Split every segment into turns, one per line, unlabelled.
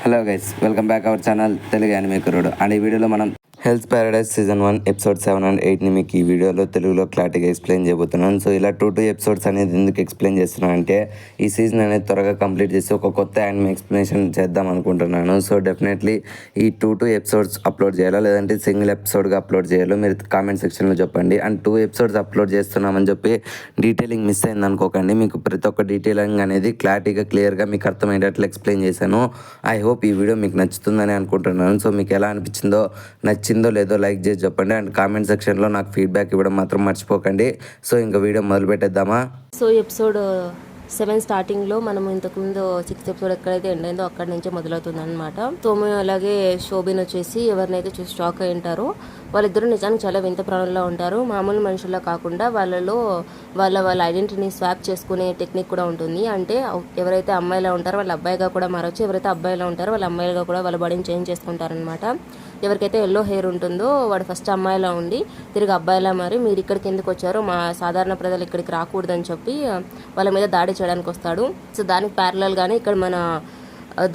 Hello guys, welcome back our channel Telugu anime కుర్రోడు. And ఈ వీడియోలో మనం health paradise season 1 episode 7 and 8ని మీకు ఈ వీడియోలో తెలుగులో క్లారిటీగా ఎక్స్ప్లెయిన్ చేయబోతున్నాను. సో ఇలా 2 ఎపిసోడ్స్ అనేది ఎందుకు ఎక్స్ప్లెయిన్ చేస్తున్నాను అంటే ఈ సీజన్ అనేది త్వరగా కంప్లీట్ చేసి ఒక కొత్త యానిమే ఎక్స్ప్లెనేషన్ చేద్దాం అనుకుంటున్నాను. సో డెఫినెట్లీ ఈ 2 ఎపిసోడ్స్ అప్లోడ్ చేయాలో లేదంటే సింగిల్ ఎపిసోడ్గా అప్లోడ్ చేయాలో మీరు కామెంట్ సెక్షన్లో చెప్పండి. అండ్ 2 ఎపిసోడ్స్ అప్లోడ్ చేస్తున్నామని చెప్పి డీటెయిలింగ్ మిస్ అయింది అనుకోకండి. మీకు ప్రతి ఒక్క డీటెయిలింగ్ అనేది క్లియర్గా మీకు అర్థమయ్యేటట్లు ఎక్స్ప్లెయిన్ చేశాను. ఐ హోప్ ఈ వీడియో మీకు నచ్చుతుందని అనుకుంటున్నాను. సో మీకు ఎలా అనిపించిందో, నచ్చిందో లేదో లైక్ చేసి చెప్పండి. అండ్ కామెంట్ సెక్షన్లో నాకు ఫీడ్బ్యాక్ ఇవ్వడం మాత్రం మర్చిపోకండి. సో ఇంకా వీడియో మొదలు పెట్టేద్దామా.
సో ఎపిసోడ్ 7 స్టార్టింగ్లో మనం ఇంతకుముందు 6th ఎపిసోడ్ ఎక్కడైతే ఎండ్ అయిందో అక్కడి నుంచి మొదలవుతుంది అనమాట. తోమి అలాగే శోభిన్ వచ్చేసి ఎవరినైతే చూసి షాక్ అయి ఉంటారో వాళ్ళిద్దరూ నిజానికి చాలా వింత ప్రాణుల్లో ఉంటారు. మామూలు మనుషుల్లో కాకుండా వాళ్ళలో వాళ్ళ ఐడెంటిటీని స్వాప్ చేసుకునే టెక్నిక్ కూడా ఉంటుంది. అంటే ఎవరైతే అమ్మాయిలా ఉంటారో వాళ్ళ అబ్బాయిగా కూడా మారచ్చు, ఎవరైతే అబ్బాయిలా ఉంటారో వాళ్ళ అమ్మాయిలుగా కూడా వాళ్ళ బాడీని చేంజ్ చేసుకుంటారనమాట. ఎవరికైతే ఎల్లో హెయిర్ ఉంటుందో వాడు ఫస్ట్ అమ్మాయిలా ఉండి తిరిగి అబ్బాయిలా మారి మీరు ఇక్కడికి ఎందుకు వచ్చారో, మా సాధారణ ప్రజలు ఇక్కడికి రాకూడదని చెప్పి వాళ్ళ మీద దాడి చేయడానికి వస్తాడు. సో దానికి ప్యారలల్గానే ఇక్కడ మన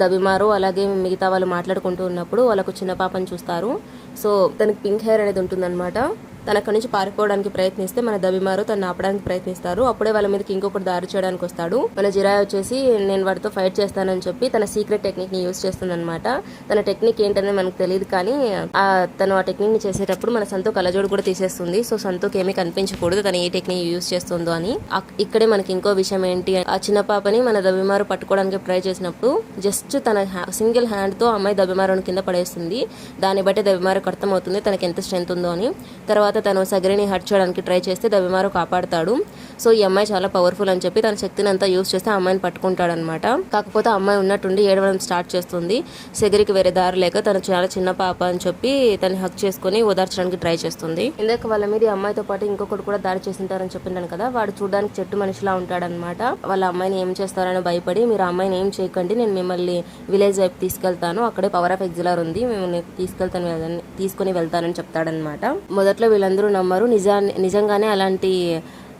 దబిమారు అలాగే మిగతా వాళ్ళు మాట్లాడుకుంటూ ఉన్నప్పుడు వాళ్ళకు చిన్న పాపని చూస్తారు. సో తనకి పింక్ హెయిర్ అనేది ఉంటుందన్నమాట. తన అక్కడి నుంచి పారిపోవడానికి ప్రయత్నిస్తే మన దబిమారు తను ఆపడానికి ప్రయత్నిస్తారు. అప్పుడే వాళ్ళ మీదకి ఇంకొకటి దారి చేయడానికి వస్తాడు. మన జిరాయ్ వచ్చేసి నేను వాడితో ఫైట్ చేస్తానని చెప్పి తన సీక్రెట్ టెక్నిక్ ని యూజ్ చేస్తుందన్నమాట. తన టెక్నిక్ ఏంటనేది మనకు తెలియదు, కానీ తను ఆ టెక్నిక్ ని చేసేటప్పుడు మన సంతు కలజోడు కూడా తీసేస్తుంది. సో సంతుకి ఏమీ కనిపించకూడదు తను ఏ టెక్నిక్ యూజ్ చేస్తుందో అని. ఇక్కడే మనకి ఇంకో విషయం ఏంటి, ఆ చిన్న పాపని మన దబిమారు పట్టుకోవడానికి ట్రై చేసినప్పుడు జస్ట్ తన సింగిల్ హ్యాండ్ తో అమ్మాయి దబిమారుని కింద పడేస్తుంది. దాన్ని బట్టి దబిమారుకు అర్థమవుతుంది తనకి ఎంత స్ట్రెంత్ ఉందో అని. తర్వాత తను సగరిని హర్ట్ చేయడానికి ట్రై చేస్తే దబిమారు కాపాడుతాడు. సో ఈ అమ్మాయి చాలా పవర్ఫుల్ అని చెప్పి తన శక్తిని అంతా యూజ్ చేస్తే ఆ అమ్మాయిని పట్టుకుంటాడనమాట. కాకపోతే అమ్మాయి ఉన్నట్టుండి ఏడవడం స్టార్ట్ చేస్తుంది. సగరికి వేరే దారి లేక తను చాలా చిన్న పాప అని చెప్పి తను హక్ చేసుకుని ఓదార్చడానికి ట్రై చేస్తుంది. ఇందాక వాళ్ళ మీద అమ్మాయితో పాటు ఇంకొకటి కూడా దాడి చేసింటారని చెప్పింటాను కదా, వాడు చూడడానికి చెట్టు మనిషిలా ఉంటాడనమాట. వాళ్ళ అమ్మాయిని ఏం చేస్తారని భయపడి మీరు అమ్మాయిని ఏం చేయకండి, నేను మిమ్మల్ని విలేజ్ వైపు తీసుకెళ్తాను, అక్కడే పవర్ ఆఫ్ ఎగ్జిలర్ ఉంది, మేము తీసుకుని వెళ్తానని చెప్తాడనమాట. మొదట్లో వీళ్ళందరూ నమ్మరు. నిజంగానే అలాంటి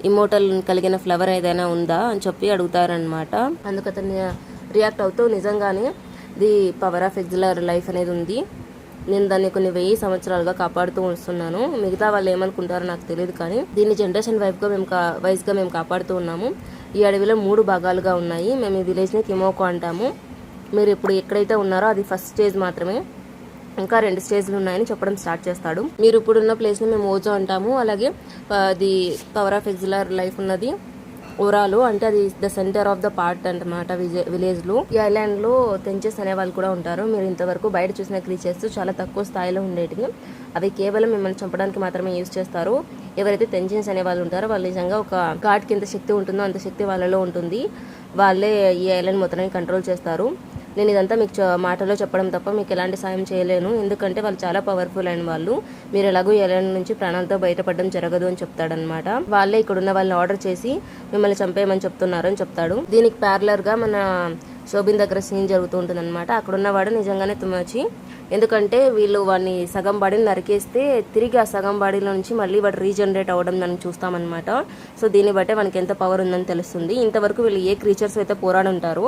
ఇమోటల్ కలిగిన ఫ్లవర్ ఏదైనా ఉందా అని చెప్పి అడుగుతారనమాట. అందుకు అతన్ని రియాక్ట్ అవుతూ నిజంగానే ది పవర్ ఆఫ్ ఎగ్జిలర్ లైఫ్ అనేది ఉంది, నేను దాన్ని కొన్ని 1000 సంవత్సరాలుగా కాపాడుతూ వస్తున్నాను, మిగతా వాళ్ళు ఏమనుకుంటారో నాకు తెలియదు, కానీ దీన్ని జనరేషన్ వైజ్గా మేము కాపాడుతూ ఉన్నాము. ఈ అడవిలో 3 భాగాలుగా ఉన్నాయి, మేము ఈ విలేజ్ని కిమోకో అంటాము, మీరు ఇప్పుడు ఎక్కడైతే ఉన్నారో అది ఫస్ట్ స్టేజ్ మాత్రమే, ఇంకా 2 స్టేజ్లు ఉన్నాయని చెప్పడం స్టార్ట్ చేస్తాడు. మీరు ఇప్పుడున్న ప్లేస్ని మేము ఓజో అంటాము, అలాగే ది పవర్ ఆఫ్ ఎగ్జిలర్ లైఫ్ ఉన్నది ఓరాలు, అంటే అది the centre of the part అన్నమాట విలేజ్లో. ఈ ఐలాండ్లో తెంచెస్ అనే వాళ్ళు కూడా ఉంటారు. మీరు ఇంతవరకు బయట చూసిన క్రీచర్స్ చాలా తక్కువ స్థాయిలో ఉండేటివి, అవి కేవలం మిమ్మల్ని చంపడానికి మాత్రమే యూజ్ చేస్తారు. ఎవరైతే తెంచెన్స్ అనే వాళ్ళు ఉంటారో వాళ్ళు నిజంగా ఒక గాడ్కి ఎంత శక్తి ఉంటుందో అంత శక్తి వాళ్ళలో ఉంటుంది, వాళ్ళే ఈ ఐలాండ్ మొత్తాన్ని కంట్రోల్ చేస్తారు. నేను ఇదంతా మీకు మాటలో చెప్పడం తప్ప మీకు ఎలాంటి సాయం చేయలేను, ఎందుకంటే వాళ్ళు చాలా పవర్ఫుల్ అయిన వాళ్ళు, మీరు ఎలాగో ఐలాండ్ నుంచి ప్రాణాలతో బయటపడడం జరగదు అని చెప్తాడనమాట. వాళ్ళే ఇక్కడ ఉన్న వాళ్ళని ఆర్డర్ చేసి మిమ్మల్ని చంపేయమని చెప్తున్నారు అని చెప్తాడు. దీనికి ప్యారలర్గా మన శోభిన్ దగ్గర సీన్ జరుగుతూ ఉంటుంది అనమాట. అక్కడ ఉన్నవాడు నిజంగానే తుమ్మచి, ఎందుకంటే వీళ్ళు వాడిని సగం బాడీని నరికేస్తే తిరిగి ఆ సగం బాడీలో నుంచి మళ్ళీ వాడు రీజనరేట్ అవ్వడం మనం చూస్తామన్నమాట. సో దీన్ని బట్టే మనకి ఎంత పవర్ ఉందని తెలుస్తుంది. ఇంతవరకు వీళ్ళు ఏ క్రీచర్స్ అయితే పోరాడుంటారో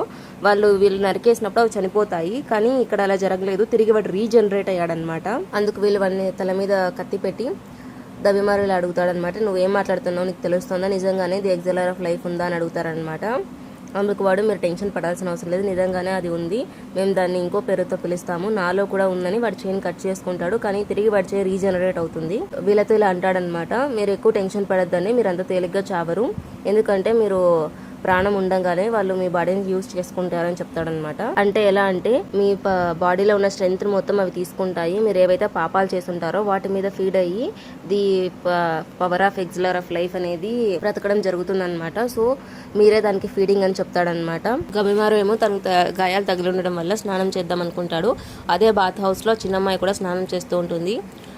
వీళ్ళు నరికేసినప్పుడు అవి చనిపోతాయి, కానీ ఇక్కడ అలా జరగలేదు, తిరిగి వాడు రీజనరేట్ అయ్యాడనమాట. అందుకు వీళ్ళు వాడిని తల మీద కత్తి పెట్టి దబిమారులు అడుగుతాడనమాట, నువ్వేం మాట్లాడుతున్నావు, నీకు తెలుస్తుందా, నిజంగానే ది ఎగ్జిలర్ ఆఫ్ లైఫ్ ఉందా అని అడుగుతారనమాట. అందుకు వాడు మీరు టెన్షన్ పడాల్సిన అవసరం లేదు, నిజంగానే అది ఉంది, మేము దాన్ని ఇంకో పేరుతో పిలుస్తాము, నాలో కూడా ఉందని వాడి చైన్ కట్ చేసుకుంటాడు, కానీ తిరిగి వాడి చైన్ రీజనరేట్ అవుతుంది. వీళ్ళతో ఇలా అంటాడనమాట, మీరు ఎక్కువ టెన్షన్ పడద్దని, మీరు అంత తేలిగ్గా చావరు, ఎందుకంటే మీరు ప్రాణం ఉండగానే వాళ్ళు మీ బాడీని యూజ్ చేసుకుంటారని చెప్తాడనమాట. అంటే ఎలా అంటే మీ బాడీలో ఉన్న స్ట్రెంత్ మొత్తం అవి తీసుకుంటాయి, మీరు ఏవైతే పాపాలు చేస్తుంటారో వాటి మీద ఫీడ్ అయ్యి the power of elixir of life అనేది బ్రతకడం జరుగుతుందన్నమాట. సో మీరే దానికి ఫీడింగ్ అని చెప్తాడనమాట. గబిమారు ఏమో తనకు గాయాలు తగిలి ఉండడం వల్ల స్నానం చేద్దాం అనుకుంటాడు. అదే బాత్ హౌస్ లో చిన్నమ్మాయి కూడా స్నానం చేస్తూ ఉంటుంది.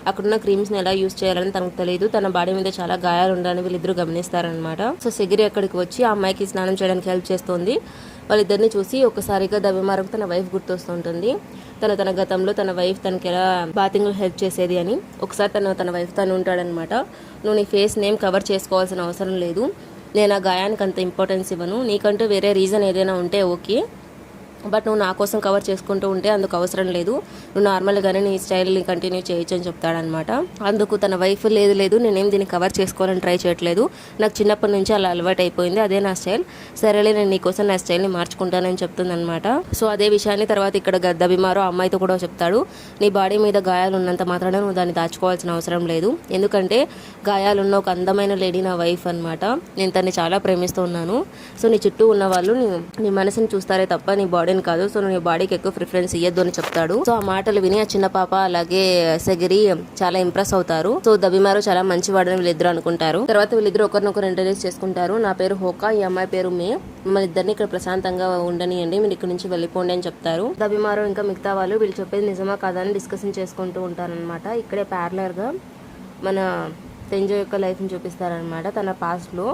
అక్కడున్న క్రీమ్స్ని ఎలా యూజ్ చేయాలని తనకు తెలియదు, తన బాడీ మీద చాలా గాయాలు ఉండాలని వీళ్ళిద్దరూ గమనిస్తారనమాట. సో సెగిరి అక్కడికి వచ్చి ఆ అమ్మాయికి స్నానం చేయడానికి హెల్ప్ చేస్తుంది. వాళ్ళిద్దరిని చూసి ఒకసారిగా దబిమారుకు తన వైఫ్ గుర్తొస్తుంటుంది. తన గతంలో తన వైఫ్ తనకి ఎలా బాతింగ్లో హెల్ప్ చేసేది అని. ఒకసారి తన వైఫ్ తను ఉంటాడనమాట, నువ్వు నీ ఫేస్ నేమ్ కవర్ చేసుకోవాల్సిన అవసరం లేదు, నేను ఆ గాయానికి అంత ఇంపార్టెన్స్ ఇవ్వను, నీకంటూ వేరే రీజన్ ఏదైనా ఉంటే ఓకే, బట్ నువ్వు నా కోసం కవర్ చేసుకుంటూ ఉంటే అందుకు అవసరం లేదు, నువ్వు నార్మల్గానే నీ స్టైల్ని కంటిన్యూ చేయొచ్చు అని చెప్తాడనమాట. అందుకు తన వైఫ్ లేదు నేనేం దీన్ని కవర్ చేసుకోవాలని ట్రై చేయట్లేదు, నాకు చిన్నప్పటి నుంచి అలా అలవాటు అయిపోయింది, అదే నా స్టైల్, సరేలే నేను నీకోసం నా స్టైల్ని మార్చుకుంటానని చెప్తుందనమాట. సో అదే విషయాన్ని తర్వాత ఇక్కడ దబిమారో అమ్మాయితో కూడా చెప్తాడు. నీ బాడీ మీద గాయాలు ఉన్నంత మాత్రాన నువ్వు దాన్ని దాచుకోవాల్సిన అవసరం లేదు, ఎందుకంటే గాయాలున్న ఒక అందమైన లేడీ నా వైఫ్ అనమాట, నేను తన్ని చాలా ప్రేమిస్తూ ఉన్నాను. సో నీ చుట్టూ ఉన్న వాళ్ళు నీ మనసుని చూస్తారే తప్ప నీ బాడీని కాదు, సో నీ బాడీకి ఎక్కువ ప్రిఫరెన్స్ ఇయ్యద్దు అని చెప్తాడు. సో ఆ మాటలు విని ఆ చిన్న పాప అలాగే సెగిరి చాలా ఇంప్రెస్ అవుతారు. సో దబిమారు చాలా మంచివాడని వీళ్ళిద్దరు అనుకుంటారు. తర్వాత వీళ్ళిద్దరు ఒకరినొకరు ఇంట్రడ్యూస్ చేసుకుంటారు. నా పేరు హోకా, ఈ అమ్మాయి పేరు మే, మిమ్మల్ని ఇద్దరిని ఇక్కడ ప్రశాంతంగా ఉండనియండి, మీరు ఇక్కడ నుంచి వెళ్ళిపోండి అని చెప్తారు. దబిమారు ఇంకా మిగతా వాళ్ళు వీళ్ళు చెప్పేది నిజమా కాదా అని డిస్కషన్ చేసుకుంటూ ఉంటారనమాట. ఇక్కడే ప్యారలర్ గా మన తెంజో యొక్క లైఫ్ని చూపిస్తారనమాట. తన పాస్ట్లో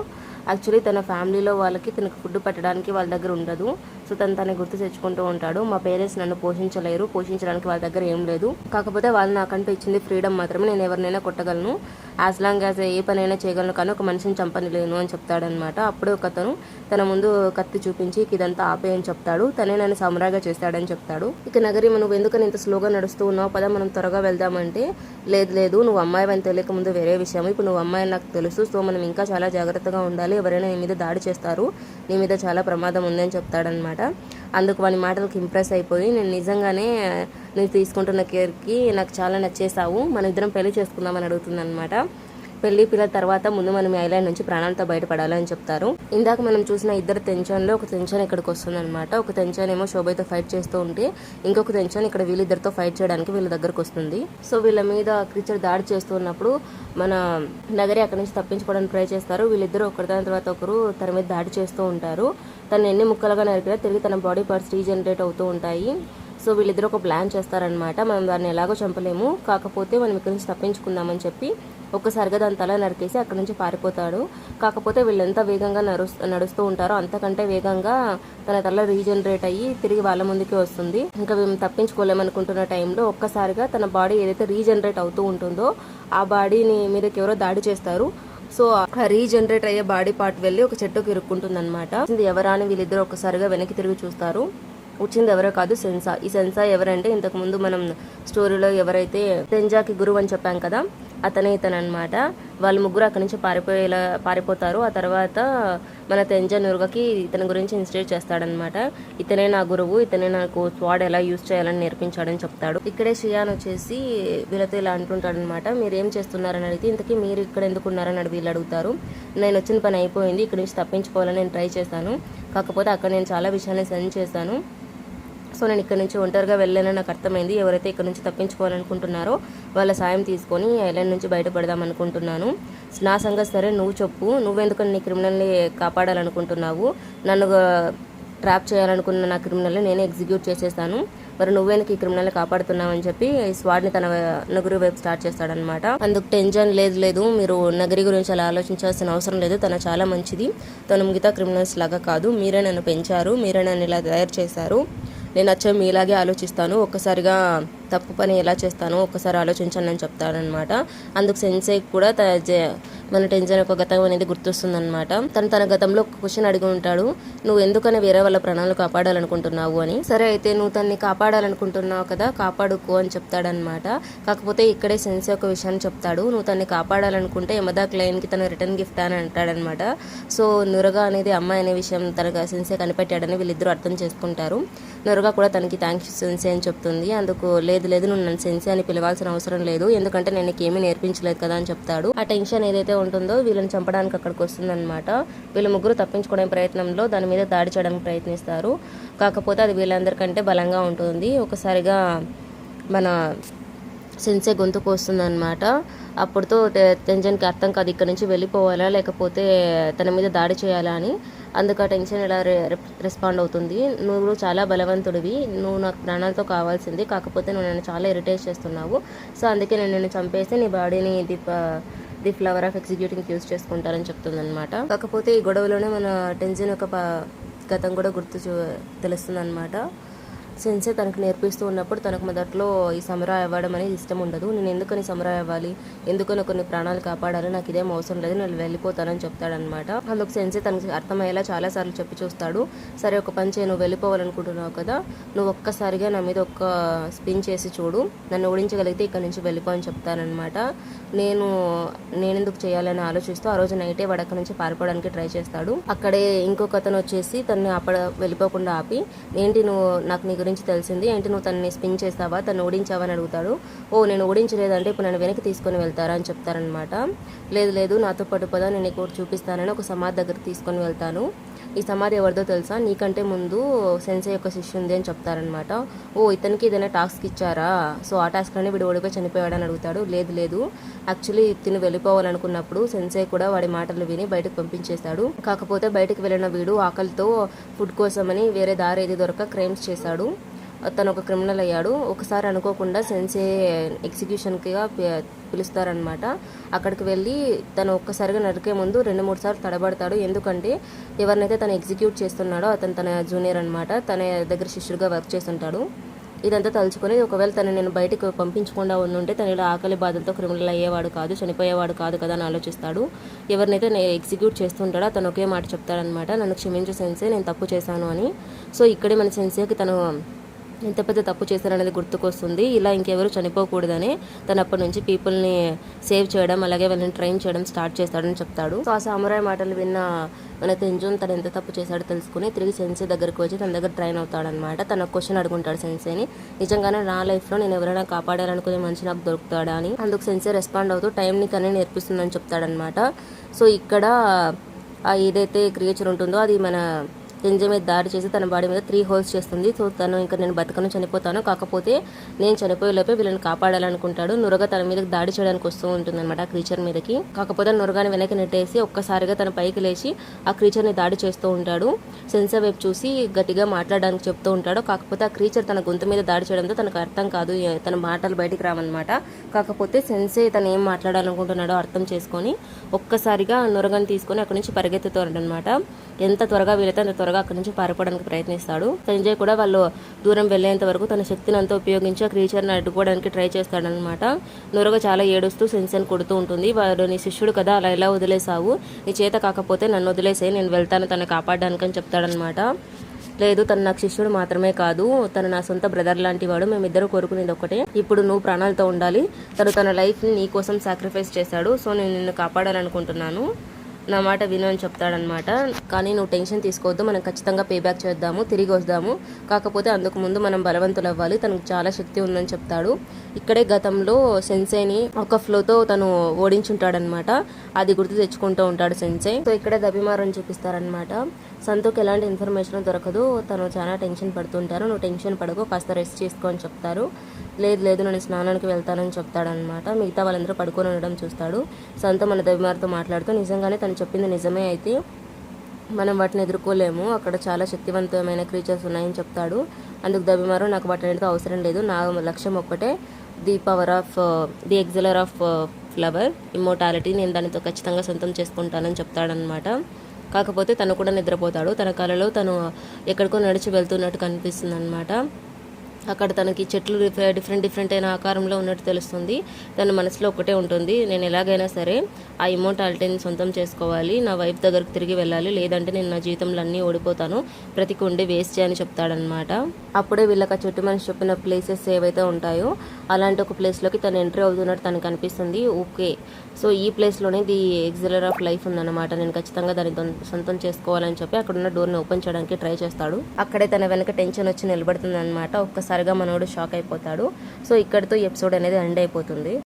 యాక్చువల్లీ తన ఫ్యామిలీలో వాళ్ళకి తనకు ఫుడ్ పెట్టడానికి వాళ్ళ దగ్గర ఉండదు. సో తను గుర్తు తెచ్చుకుంటూ ఉంటాడు. మా పేరెంట్స్ నన్ను పోషించడానికి వాళ్ళ దగ్గర ఏం లేదు, కాకపోతే వాళ్ళు నాకంటూ ఇచ్చింది ఫ్రీడమ్ మాత్రమే, నేను ఎవరినైనా కొట్టగలను, యాజ్ లాంగ్ యాజ్ ఏ పనైనా చేయగలను, కానీ ఒక మనిషిని చంపనిలేను అని చెప్తాడనమాట. అప్పుడే ఒక అతను తన ముందు కత్తి చూపించి ఇదంతా ఆపేయని చెప్తాడు, తనే నన్ను సమురాగా చేస్తాడని చెప్తాడు. ఇక నగరి నువ్వు ఎందుకని ఇంత స్లోగా నడుస్తూ ఉన్నావు, పద మనం త్వరగా వెళ్దామంటే లేదు నువ్వు అమ్మాయి అని తెలియక ముందు వేరే విషయం, ఇప్పుడు నువ్వు అమ్మాయి నాకు తెలుసు, సో మనం ఇంకా చాలా జాగ్రత్తగా ఉండాలి, ఎవరైనా నీ మీద దాడి చేస్తారు, నీ మీద చాలా ప్రమాదం ఉందని చెప్తాడనమాట. అందుకు వాని మాటలకు ఇంప్రెస్ అయిపోయి నేను నిజంగానే నేను తీసుకుంటున్న కేర్కి నాకు చాలా నచ్చేసావు, మన ఇద్దరం పెళ్లి చేసుకుందామని అడుగుతుంది అనమాట. పెళ్లి పిల్లల తర్వాత ముందు మనం ఈ ఐలాండ్ నుంచి ప్రాణాలతో బయటపడాలని చెప్తారు. ఇందాక మనం చూసిన ఇద్దరు టెన్షన్లో ఒక టెన్షన్ ఇక్కడికి వస్తుంది అనమాట. ఒక టెన్షన్ ఏమో శోభయ్యతో ఫైట్ చేస్తూ ఉంటే ఇంకొక టెన్షన్ ఇక్కడ వీళ్ళిద్దరితో ఫైట్ చేయడానికి వీళ్ళ దగ్గరకు వస్తుంది. సో వీళ్ళ మీద క్రీచర్ దాడి చేస్తున్నప్పుడు మన నగరి అక్కడి నుంచి తప్పించుకోవడానికి ట్రై చేస్తారు. వీళ్ళిద్దరూ ఒకరి దాని తర్వాత ఒకరు తన మీద దాడి చేస్తూ ఉంటారు. తను ఎన్ని ముక్కలుగా నరికినా తిరిగి తన బాడీ పార్ట్స్ రీజనరేట్ అవుతూ ఉంటాయి. సో వీళ్ళిద్దరూ ఒక ప్లాన్ చేస్తారనమాట, మనం దాన్ని ఎలాగో చంపలేము, కాకపోతే మనం ఇక్కడి నుంచి తప్పించుకుందామని చెప్పి ఒక్కసారిగా దాని తల నరికేసి అక్కడి నుంచి పారిపోతాడు. కాకపోతే వీళ్ళు ఎంత వేగంగా నడుస్తూ ఉంటారో అంతకంటే వేగంగా తన తల రీజనరేట్ అయ్యి తిరిగి వాళ్ళ ముందుకే వస్తుంది. ఇంకా మేము తప్పించుకోలేమనుకుంటున్న టైంలో ఒక్కసారిగా తన బాడీ ఏదైతే రీజనరేట్ అవుతూ ఉంటుందో ఆ బాడీని మీదకి ఎవరో దాడి చేస్తారు. సో ఆ రీజనరేట్ అయ్యే బాడీ పార్ట్ వెళ్ళి ఒక చెట్టుకి ఇరుక్కుంటుంది అనమాట. ఎవరా అని వీళ్ళిద్దరు ఒక్కసారిగా వెనక్కి తిరిగి చూస్తారు. వచ్చింది ఎవరో కాదు, సెన్సా. ఈ సెన్సా ఎవరంటే ఇంతకు ముందు మనం స్టోరీలో ఎవరైతే తెంజాకి గురువు అని చెప్పాం కదా, అతనే ఇతను అనమాట. వాళ్ళు ముగ్గురు అక్కడి నుంచి పారిపోతారు. ఆ తర్వాత మన తెంజా నురుగకి ఇతని గురించి ఇన్స్టిట్యూట్ చేస్తాడనమాట. ఇతనే నా గురువు, ఇతనే నాకు స్వాడ్ ఎలా యూజ్ చేయాలని నేర్పించాడని చెప్తాడు. ఇక్కడే షియాన్ వచ్చేసి వీళ్ళతో ఇలా అంటుంటాడు అనమాట, మీరు ఏం చేస్తున్నారని అడిగితే ఇంతకీ మీరు ఇక్కడ ఎందుకున్నారని వీళ్ళు అడుగుతారు. నేను వచ్చిన పని అయిపోయింది, ఇక్కడ నుంచి తప్పించుకోవాలని నేను ట్రై చేశాను, కాకపోతే అక్కడ నేను చాలా విషయాన్ని సెన్స్ చేశాను, సో నేను ఇక్కడ నుంచి ఒంటరిగా వెళ్ళానని నాకు అర్థమైంది. ఎవరైతే ఇక్కడ నుంచి తప్పించుకోవాలనుకుంటున్నారో వాళ్ళ సాయం తీసుకొని ఐలాండ్ నుంచి బయటపడదాం అనుకుంటున్నాను. నా సంగతి సరే, నువ్వు చెప్పు, నువ్వెందుకని నీ క్రిమినల్ని కాపాడాలనుకుంటున్నావు, నన్ను ట్రాప్ చేయాలనుకున్న నా క్రిమినల్ని నేనే ఎగ్జిక్యూట్ చేసేస్తాను, మరి నువ్వెందుకు ఈ క్రిమినల్ని కాపాడుతున్నావు అని చెప్పి స్వాడ్ని తన నగరి వైపు స్టార్ట్ చేస్తాడనమాట. అందుకు టెన్షన్ లేదు, మీరు నగరి గురించి అలా ఆలోచించాల్సిన అవసరం లేదు, తను చాలా మంచిది, తను మిగతా క్రిమినల్స్ లాగా కాదు, మీరే నన్ను పెంచారు, మీరే నన్ను ఇలా తయారు చేశారు, నేను వచ్చే మీలాగే ఆలోచిస్తాను, ఒక్కసారిగా తప్పు పని ఎలా చేస్తానో ఒక్కసారి ఆలోచించండి అని చెప్తాడనమాట. అందుకు సెన్సే కూడా మన టెన్షన్ యొక్క గతం అనేది గుర్తొస్తుంది అనమాట. తన గతంలో ఒక క్వశ్చన్ అడిగి ఉంటాడు, నువ్వు ఎందుకని వేరే వాళ్ళ ప్రాణాలు కాపాడాలనుకుంటున్నావు అని. సరే అయితే నువ్వు తన్ని కాపాడాలనుకుంటున్నావు కదా, కాపాడుకో అని చెప్తాడనమాట. కాకపోతే ఇక్కడే సెన్సే ఒక విషయాన్ని చెప్తాడు, నువ్వు తన్ని కాపాడాలనుకుంటే యమదా క్లైన్కి తన రిటర్న్ గిఫ్ట్ అని అంటాడనమాట. సో నురగా అనేది అమ్మాయి అనే విషయం తనకు సెన్సే కనిపెట్టాడని వీళ్ళిద్దరూ అర్థం చేసుకుంటారు. నురగా కూడా తనకి థ్యాంక్స్ సెన్సే అని చెప్తుంది. అందుకు లేదు నువ్వు నన్ను సెన్సే అని పిలవాల్సిన అవసరం లేదు, ఎందుకంటే నేను నీకేమీ నేర్పించలేదు కదా అని చెప్తాడు. ఆ టెన్షన్ ఏదైతే ఉంటుందో వీళ్ళని చంపడానికి అక్కడికి వస్తుందన్నమాట. వీళ్ళ ముగ్గురు తప్పించుకునే ప్రయత్నంలో దాని మీద దాడి చేయడానికి ప్రయత్నిస్తారు. కాకపోతే అది వీళ్ళందరికంటే బలంగా ఉంటుంది. ఒకసారిగా మన సెన్సే గొంతుకు వస్తుందన్నమాట. అప్పుడుతో టెన్షన్కి అర్థం కాదు ఇక్కడ నుంచి వెళ్ళిపోవాలా లేకపోతే తన మీద దాడి చేయాలా అని. అందుకు ఆ టెన్షన్ ఇలా రెస్పాండ్ అవుతుంది, నువ్వు చాలా బలవంతుడివి, నువ్వు నాకు ప్రాణాలతో కావాల్సింది, కాకపోతే నువ్వు నన్ను చాలా ఇరిటేట్ చేస్తున్నావు, సో అందుకే నేను నిన్ను చంపేసి నీ బాడీని the flower of executing use చేసుకుంటారని చెప్తుంది అనమాట. కాకపోతే ఈ గొడవలోనే మన టెన్షన్ యొక్క గతం కూడా తెలుస్తుంది అనమాట. సెన్సే తనకు నేర్పిస్తూ ఉన్నప్పుడు తనకు మొదట్లో ఈ సమురాయ్ అవ్వడం అనేది ఇష్టం ఉండదు. నేను ఎందుకని సమురాయ్ అవ్వాలి, ఎందుకని కొన్ని ప్రాణాలు కాపాడాలి, నాకు ఇదేం అవసరం లేదు, నేను వెళ్ళిపోతానని చెప్తాడనమాట. అందుకు సెన్సే తనకు అర్థమయ్యేలా చాలాసార్లు చెప్పి చూస్తాడు. సరే ఒక పని చేయి, నువ్వు వెళ్ళిపోవాలనుకుంటున్నావు కదా, నువ్వు ఒక్కసారిగా నా మీద ఒక్క స్పిన్ చేసి చూడు, నన్ను ఓడించగలిగితే ఇక్కడ నుంచి వెళ్ళిపో అని చెప్తానమాట. నేను ఎందుకు చేయాలని ఆలోచిస్తూ ఆ రోజు నైటే వాడు అక్కడి నుంచి పారిపోవడానికి ట్రై చేస్తాడు. అక్కడే ఇంకొక అతను వచ్చేసి తనని వెళ్ళిపోకుండా ఆపి, ఏంటి నువ్వు, నాకు నీ గురించి తెలిసింది ఏంటి, నువ్వు తనని స్పిన్ చేస్తావా, తను ఓడించావా అని అడుగుతాడు. ఓ నేను ఓడించలేదంటే ఇప్పుడు నన్ను వెనక్కి తీసుకొని వెళ్తారా అని చెప్తారనమాట. లేదు నాతో పాటు పదా, నేను నీకు చూపిస్తానని ఒక సమాధి దగ్గరికి తీసుకొని వెళ్తాను. ఈ సమాధి ఎవరిదో తెలుసా, నీకంటే ముందు సెన్సే యొక్క శిష్యు ఉంది అని చెప్తారనమాట. ఓ ఇతనికి ఏదైనా టాస్క్ ఇచ్చారా, సో ఆ టాస్క్లోనే వీడు ఓడిపోయి చనిపోయాడని అడుగుతాడు. లేదు యాక్చువల్లీ తిను వెళ్ళిపోవాలనుకున్నప్పుడు సెన్సే కూడా వాడి మాటలు విని బయటకు పంపించేశాడు. కాకపోతే బయటకు వెళ్ళిన వీడు ఆకలితో ఫుడ్ కోసమని వేరే దారి ఏది దొరక క్రైమ్స్ చేశాడు. తను ఒక క్రిమినల్ అయ్యాడు. ఒకసారి అనుకోకుండా సెన్సే ఎగ్జిక్యూషన్కిగా పిలుస్తారనమాట. అక్కడికి వెళ్ళి తను ఒక్కసారిగా నరికే ముందు 2-3 సార్లు తడబడతాడు. ఎందుకంటే ఎవరినైతే తను ఎగ్జిక్యూట్ చేస్తున్నాడో అతను తన జూనియర్ అనమాట, తన దగ్గర శిష్యుడిగా వర్క్ చేస్తుంటాడు. ఇదంతా తలుచుకొని ఒకవేళ తను నేను బయటకు పంపించకుండా ఉండుంటే తను ఇలా ఆకలి బాధలతో క్రిమినల్ అయ్యేవాడు కాదు, చనిపోయేవాడు కాదు కదా అని ఆలోచిస్తాడు. ఎవరినైతే నేను ఎగ్జిక్యూట్ చేస్తుంటాడో తను ఒకే మాట చెప్తాడనమాట, నన్ను క్షమించు సెన్సే, నేను తప్పు చేశాను అని. సో ఇక్కడే మన సెన్సేకి తను ఎంత పెద్ద తప్పు చేశారనేది గుర్తుకొస్తుంది. ఇలా ఇంకెవరు చనిపోకూడదని తను అప్పటి నుంచి పీపుల్ని సేవ్ చేయడం, అలాగే వాళ్ళని ట్రైన్ చేయడం స్టార్ట్ చేస్తాడని చెప్తాడు. సో ఆ సామురాయ్ మాటలు విన్న మన తెంజున్ తను ఎంత తప్పు చేశాడో తెలుసుకుని తిరిగి సెన్సే దగ్గరికి వచ్చి తన దగ్గర ట్రైన్ అవుతాడనమాట. తన క్వశ్చన్ అడుగుంటాడు సెన్సేని, నిజంగానే నా లైఫ్లో నేను ఎవరైనా కాపాడాలనుకునే మనిషి నాకు దొరుకుతాడా అని. అందుకు సెన్సే రెస్పాండ్ అవుతూ టైంని కానీ నేర్పిస్తుందని చెప్తాడనమాట. సో ఇక్కడ ఏదైతే క్రియేచర్ ఉంటుందో అది మన తెంజే మీద దాడి చేసి తన బాడీ మీద 3 హోల్స్ చేస్తుంది. సో తను ఇంకా నేను బతకను, చనిపోతాను, కాకపోతే నేను చనిపోయేలోపే వీళ్ళని కాపాడాలనుకుంటాడు. నురగ తన మీద దాడి చేయడానికి వస్తూ ఉంటుంది అనమాట ఆ క్రీచర్ మీదకి. కాకపోతే నురగాని వెనక్కి నెట్టేసి ఒక్కసారిగా తన పైకి లేచి ఆ క్రీచర్ని దాడి చేస్తూ ఉంటాడు. సెన్సే వైపు చూసి గట్టిగా మాట్లాడడానికి చెప్తూ ఉంటాడు. కాకపోతే ఆ క్రీచర్ తన గొంతు మీద దాడి చేయడంతో తనకు అర్థం కాదు, తన మాటలు బయటికి రావన్నమాట. కాకపోతే సెన్సే తను ఏం మాట్లాడాలనుకుంటున్నాడో అర్థం చేసుకొని ఒక్కసారిగా నురగని తీసుకొని అక్కడి నుంచి పరిగెత్తుతాడనమాట. ఎంత త్వరగా వీలైతే అంత త్వరగా అక్కడి నుంచి పారిపోవడానికి ప్రయత్నిస్తాడు. సంజయ్ కూడా వాళ్ళు దూరం వెళ్లేంత వరకు తన శక్తిని అంతా ఉపయోగించి ఆ క్రీచర్ని అడ్డుకోవడానికి ట్రై చేస్తాడనమాట. నురగ చాలా ఏడుస్తూ సెన్సేని కొడుతూ ఉంటుంది. వాడు నీ శిష్యుడు కదా, అలా ఎలా వదిలేసావు, నీ చేత కాకపోతే నన్ను వదిలేసే, నేను వెళ్తాను తను కాపాడడానికి అని చెప్తాడనమాట. లేదు, తను నాకు శిష్యుడు మాత్రమే కాదు, తను నా సొంత బ్రదర్ లాంటి వాడు, మేమిద్దరు కోరుకునేది ఒకటే, ఇప్పుడు నువ్వు ప్రాణాలతో ఉండాలి, తన లైఫ్ని నీ కోసం సాక్రిఫైస్ చేశాడు, సో నేను నిన్ను కాపాడాలనుకుంటున్నాను, నా మాట విను అని చెప్తాడనమాట. కానీ నువ్వు టెన్షన్ తీసుకోవద్దు, మనం ఖచ్చితంగా పే బ్యాక్ చేద్దాము, తిరిగి వద్దాము, కాకపోతే అందుకు ముందు మనం బలవంతులు అవ్వాలి, తనకు చాలా శక్తి ఉందని చెప్తాడు. ఇక్కడే గతంలో సెన్సేని ఒక ఫ్లోతో తను ఓడించుంటాడనమాట, అది గుర్తు తెచ్చుకుంటూ ఉంటాడు సెన్సే. సో ఇక్కడే దబిమారని చూపిస్తారనమాట. సంతోకి ఎలాంటి ఇన్ఫర్మేషన్ దొరకదు, తను చాలా టెన్షన్ పడుతుంటారు. నువ్వు టెన్షన్ పడకు, కాస్త రెస్ట్ చేసుకో అని చెప్తారు. లేదు నేను స్నానానికి వెళ్తానని చెప్తాడనమాట. మిగతా వాళ్ళందరూ పడుకొని ఉండడం చూస్తాడు. సంతో మన దబిమార్తో మాట్లాడుతూ నిజంగానే తను చెప్పింది నిజమే అయితే మనం వాటిని ఎదుర్కోలేము, అక్కడ చాలా శక్తివంతమైన క్రీచర్స్ ఉన్నాయని చెప్తాడు. అందుకు దబిమారు నాకు వాటితో అవసరం లేదు, నా లక్ష్యం ఒక్కటే, ది ఎగ్జిలర్ ఆఫ్ ఫ్లవర్ ఇమ్మోర్టాలిటీ, నేను దానితో ఖచ్చితంగా సొంతం చేసుకుంటానని చెప్తాడనమాట. కాకపోతే తను కూడా నిద్రపోతాడు. తన కలలో తను ఎక్కడికో నడిచి వెళ్తున్నట్టు కనిపిస్తుంది అనమాట. అక్కడ తనకి చెట్లు డిఫరెంట్ అయిన ఆకారంలో ఉన్నట్టు తెలుస్తుంది. తన మనసులో ఒకటే ఉంటుంది, నేను ఎలాగైనా సరే ఆ ఇమ్మోర్టాలిటీని సొంతం చేసుకోవాలి, నా వైఫ్ దగ్గరకు తిరిగి వెళ్ళాలి, లేదంటే నేను నా జీవితంలో అన్నీ ఓడిపోతాను, ప్రతి కొండి వేస్ట్ అని చెప్తాడనమాట. అప్పుడే వీళ్ళకి ఆ చెట్టు మనిషి చెప్పిన ప్లేసెస్ ఏవైతే ఉంటాయో అలాంటి ఒక ప్లేస్లోకి తను ఎంట్రీ అవుతున్నట్టు తనకు అనిపిస్తుంది. ఓకే, సో ఈ ప్లేస్లోనే ది ఎగ్జిలర్ ఆఫ్ లైఫ్ ఉందన్నమాట, నేను ఖచ్చితంగా దాన్ని సొంతం చేసుకోవాలని చెప్పి అక్కడున్న డోర్ని ఓపెన్ చేయడానికి ట్రై చేస్తాడు. అక్కడే తన వెనక టెన్షన్ వచ్చి నిలబడుతుంది అనమాట. ఒక్కసారిగా మనోడు షాక్ అయిపోతాడు. సో ఇక్కడితో ఎపిసోడ్ అనేది ఎండ్ అయిపోతుంది.